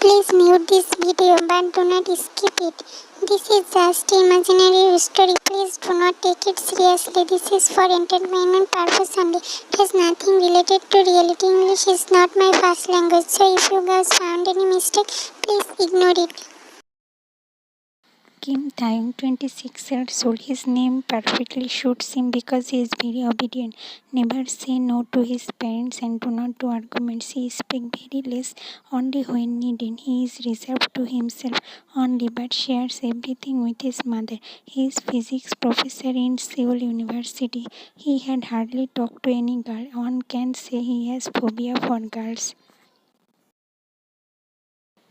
Please mute this video but do not skip it. This is just imaginary story. Please do not take it seriously. This is for entertainment purpose only. It has nothing related to reality. English is not my first language. So if you guys found any mistake, please ignore it. Kim Tae-young, 26 years old. His name perfectly suits him because he is very obedient, never say no to his parents and do not do arguments. He speaks very less, only when needed. He is reserved to himself only but shares everything with his mother. He is physics professor in Seoul University. He had hardly talked to any girl. One can say he has phobia for girls.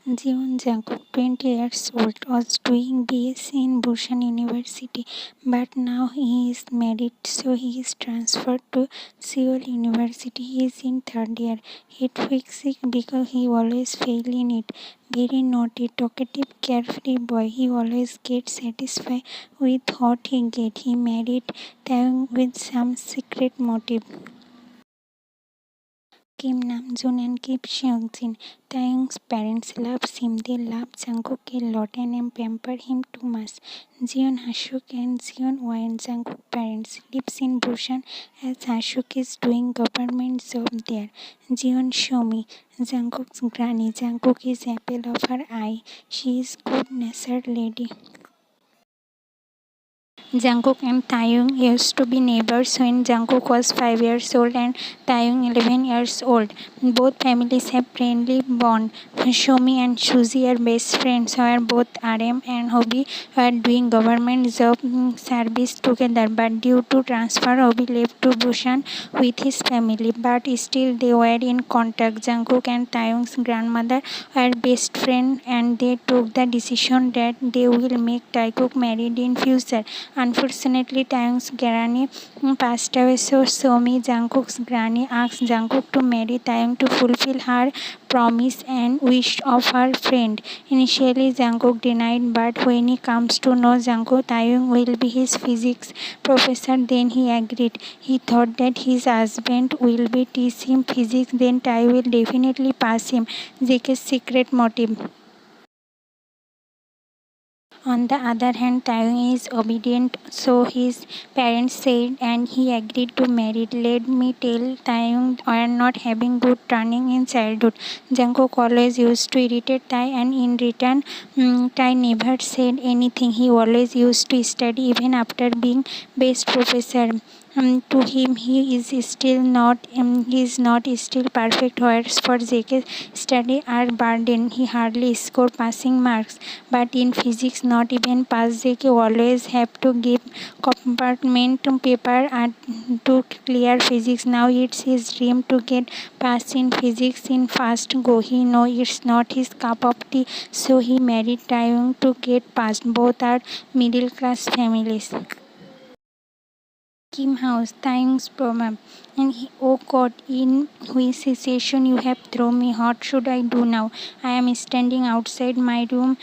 Jeon Jungkook, 20 years old, was doing BSc in Busan University, but now he is married, so he is transferred to Seoul University. He is in third year. He tweaks sick because he always fail in it. Very naughty, talkative, carefree boy. He always gets satisfied with what he get. He married Taeyong with some secret motive. Kim Namjoon and Kim Seung-jin. Taeyong's parents love him. They love Jungkook a lot and pamper him too much. Jeon Hasuk and Jeon Won, Jungkook's parents, lives in Busan as Hasuk is doing government job there. Jeon Shomi, Jungkook's granny. Jungkook is apple of her eye. She is good-natured lady. Jungkook and Taeyoung used to be neighbors when Jungkook was 5 years old and Taeyoung 11 years old. Both families have friendly bond. Shomi and Suzy are best friends, where both RM and Hobby were doing government job service together. But due to transfer, Hobby left to Busan with his family. But still they were in contact. Jungkook and Taeyoung's grandmother were best friends and they took the decision that they will make Taekook married in future. Unfortunately, Taeyoung's granny passed away, so Somi, Jungkook's granny, asked Jungkook to marry Taeyoung to fulfill her promise and wish of her friend. Initially, Jungkook denied, but when he comes to know Jungkook, Taeyoung will be his physics professor, then he agreed. He thought that his husband will be teach him physics, then Tae will definitely pass him. JK's secret motive. On the other hand, Taeyoung is obedient, so his parents said and he agreed to marry. Let me tell, Taeyoung are not having good training in childhood. Jungkook always used to irritate Tae and in return, Tae never said anything. He always used to study even after being best professor. To him, he is not still perfect. Whereas for JK, study are burden. He hardly score passing marks. But in physics, not even pass, JK always have to give compartment paper to clear physics. Now it's his dream to get pass in physics in fast go. He know it's not his cup of tea, so he married Taeyoung to get past. Both are middle class families. Kim House, thanks Promam. And he, oh God, in which situation you have thrown me? What should I do now? I am standing outside my room,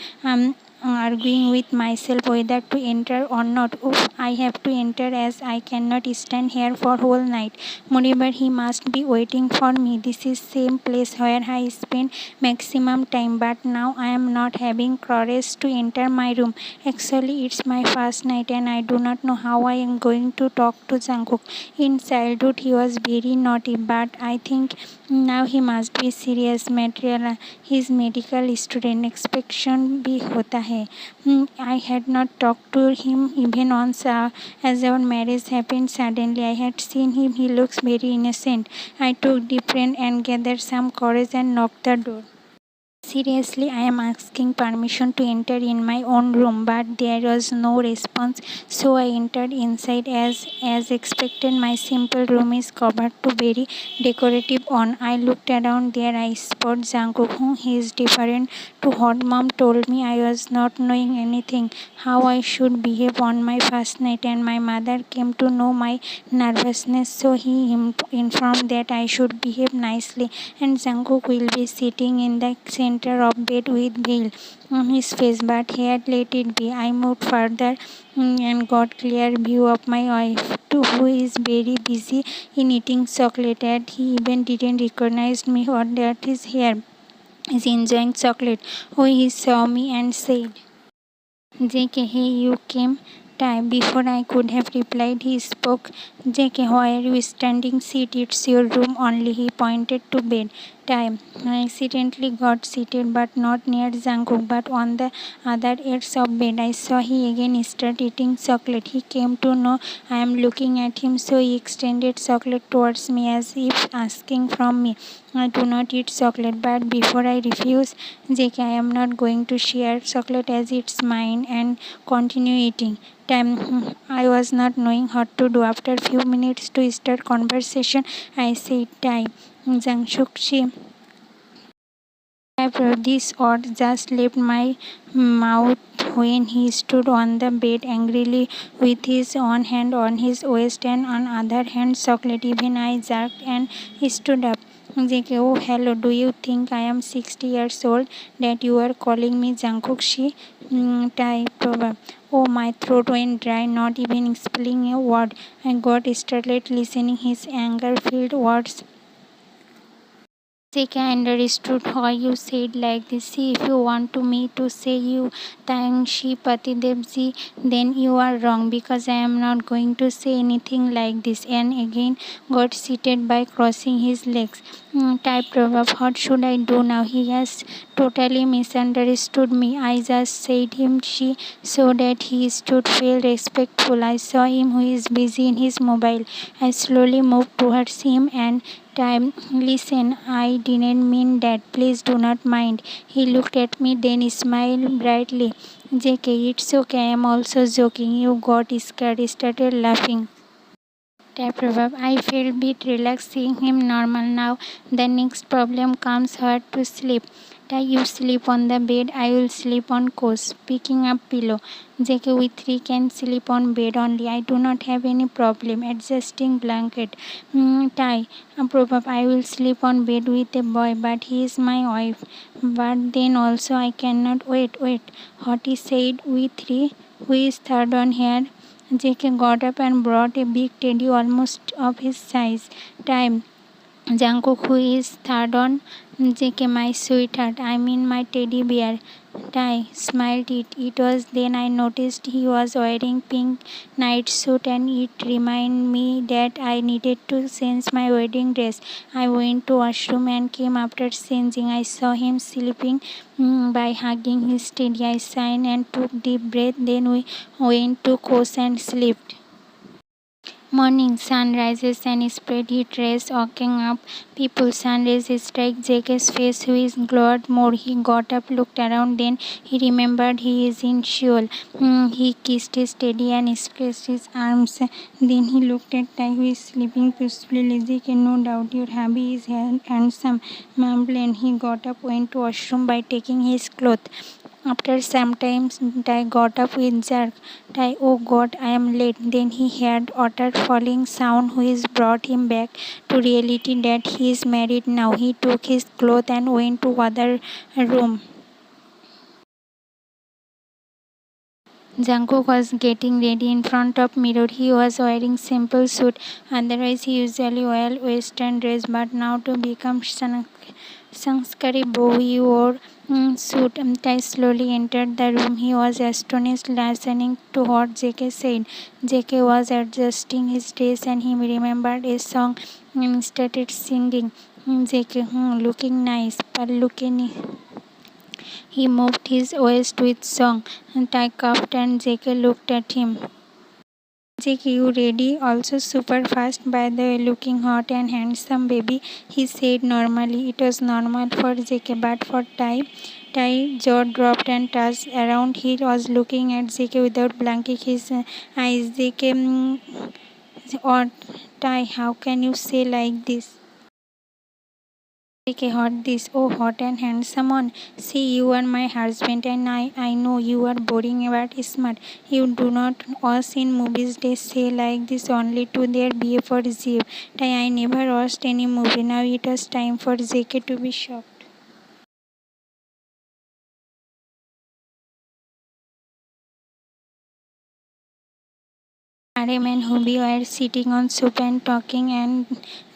arguing with myself whether to enter or not. Oof, I have to enter as I cannot stand here for whole night. Moreover, he must be waiting for me. This is same place where I spend maximum time, but now I am not having courage to enter my room. Actually, it's my first night and I do not know how I am going to talk to Jungkook. In childhood, he was very naughty, but I think now he must be serious material. His medical student inspection भी होता है. I had not talked to him even once as our marriage happened suddenly. I had seen him. He looks very innocent. I took different and gathered some courage and knocked the door. Seriously, I am asking permission to enter in my own room, but there was no response, so I entered inside as expected. My simple room is covered to very decorative on. I looked around there. I spotted Jungkook. He is different to what mom told me. I was not knowing anything how I should behave on my first night, and my mother came to know my nervousness, so he informed that I should behave nicely, and Jungkook will be sitting in the center of bed with veil on his face, but he had let it be. I moved further and got clear view of my wife too, who is very busy in eating chocolate, and he even didn't recognize me or that his hair. is enjoying chocolate. Oh, he saw me and said, JK, hey, you came time. Before I could have replied, he spoke. JK, why are you standing? Sit, it's your room only. He pointed to bed. Time. I accidentally got seated, but not near Jungkook, but on the other edge of bed. I saw he again started eating chocolate. He came to know I am looking at him, so he extended chocolate towards me as if asking from me. I do not eat chocolate, but before I refuse, JK, I am not going to share chocolate as it's mine and continue eating. Time. I was not knowing what to do. After a few minutes to start conversation, I said, Time. Jangshuk, this odd just left my mouth when he stood on the bed angrily with his one hand on his waist and on other hand chocolate. Even I jerked and stood up. JK, oh hello, do you think I am 60 years old that you are calling me Jungkook? She type. Oh, my throat went dry, not even spelling a word. I got started listening his anger-filled words. Jake, I understood why you said like this. See, if you want to me to say you Tangshi Patidevji, then you are wrong because I am not going to say anything like this. And again got seated by crossing his legs. Type Prabhav, what should I do now? He has totally misunderstood me. I just said him she so that he stood feel respectful. I saw him who is busy in his mobile. I slowly moved towards him and time. Listen, I didn't mean that. Please do not mind. He looked at me, then smiled brightly. JK, it's okay. I am also joking. You got scared, started laughing. Prabhav, I feel a bit relaxed seeing him normal now. The next problem comes hard to sleep. You sleep on the bed, I will sleep on course. Picking up pillow. JK, we three can sleep on bed only. I do not have any problem adjusting blanket. Prabhav, I will sleep on bed with a boy, but he is my wife. But then also I cannot wait. What he said, we three. Who is third on here? JK got up and brought a big teddy almost of his size. Time. Jungkook, who is third on? JK, my sweetheart. I mean my teddy bear. Tai smiled it. It was then I noticed he was wearing pink night suit and it reminded me that I needed to change my wedding dress. I went to washroom and came after changing. I saw him sleeping by hugging his teddy. I sighed and took deep breath. Then we went to coach and slept. Morning sun rises and spread heat rays walking up. People sun rays strike Jake's face, which glowed more. He got up, looked around, then he remembered he is in Seoul. He kissed his teddy and stretched his arms. Then he looked at Tai, who is sleeping peacefully. Jake, no doubt your hubby is handsome. Mumbling, he got up, went to washroom by taking his clothes. After some time, Tai got up with jerk. Tai, oh God, I am late. Then he heard utter falling sound which brought him back to reality that he is married now. He took his clothes and went to other room. Jungkook was getting ready in front of mirror. He was wearing simple suit. Otherwise, he usually wear western dress, but now to become sanskari bow, he wore suit. Tai slowly entered the room. He was astonished, listening to what JK said. JK was adjusting his dress, and he remembered a song and started singing. JK, looking nice, but looking. He moved his waist with song. Taekook and JK looked at him. JK, you ready? Also super fast, by the way, looking hot and handsome, baby. He said normally. It was normal for JK, but for Tai jaw dropped and touched around. He was looking at JK without blinking his eyes. JK, or Tai, how can you say like this? Take a hot this, oh hot and handsome one. See, you are my husband and I know you are boring but smart. You do not watch in movies, they say like this only to their BF or ZF. I never watched any movie. Now it was time for JK to be shocked. RM and Hobby were sitting on soup and talking, and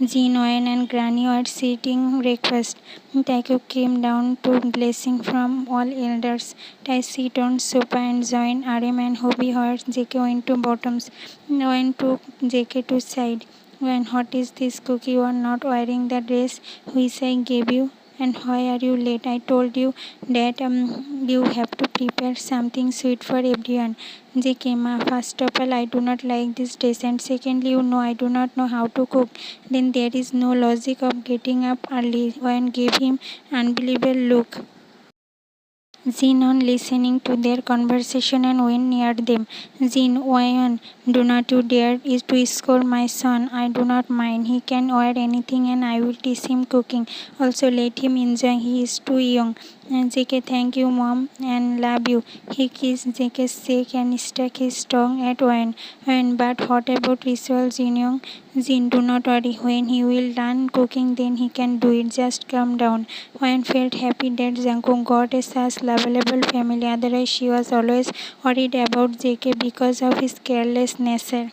Jean, Owen and Granny were sitting breakfast. Taekook came down to blessing from all elders. Tai sit on sofa and joined RM and Hobby while JK went to bottoms. Owen took JK to side. When what is this cookie? You are not wearing the dress which I gave you. And why are you late? I told you that you have to prepare something sweet for everyone. JK, ma, first of all, I do not like this dress, and secondly, you know I do not know how to cook. Then there is no logic of getting up early. When gave him unbelievable look. Jean on listening to their conversation and went near them. Jean, Owen, do not you dare is to scold my son. I do not mind. He can wear anything and I will teach him cooking. Also let him enjoy. He is too young. And JK, thank you mom and love you. He kissed JK's cheek and stuck his tongue at Owen. But what about ritual, Jean? Jean, do not worry. When he will learn cooking, then he can do it. Just calm down. Wen felt happy that Jungkook got a such lovable family. Otherwise, she was always worried about JK because of his careless nature.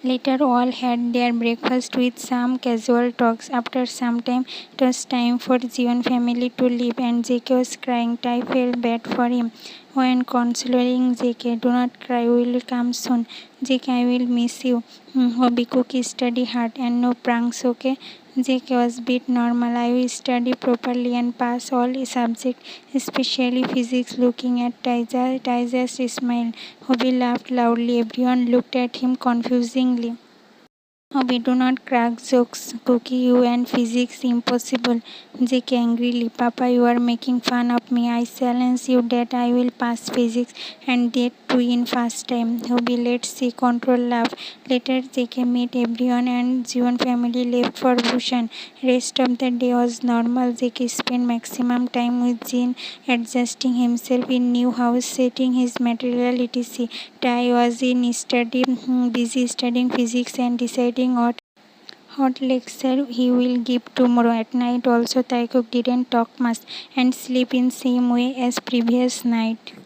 Later, all had their breakfast with some casual talks. After some time, it was time for Jiwon family to leave, and JK was crying. Tai felt bad for him. When consoling JK, do not cry, we will come soon. JK, I will miss you. Hobby cook, study hard and no pranks, okay? JK was bit normal. I will study properly and pass all subjects, especially physics. Looking at Taija's smile. Hobby laughed loudly. Everyone looked at him confusingly. We do not crack jokes. Cookie, you and physics impossible. JK angrily. Papa, you are making fun of me. I challenge you that I will pass physics and that too in fast time. Hobby, let's see, control laugh. Later JK met everyone and Jiwon family left for Bhushan. Rest of the day was normal. JK spent maximum time with Jin, adjusting himself in new house, setting his material etc. Tai was in busy studying physics and deciding what lecture he will give tomorrow. At night also Taekook didn't talk much and sleep in same way as previous night.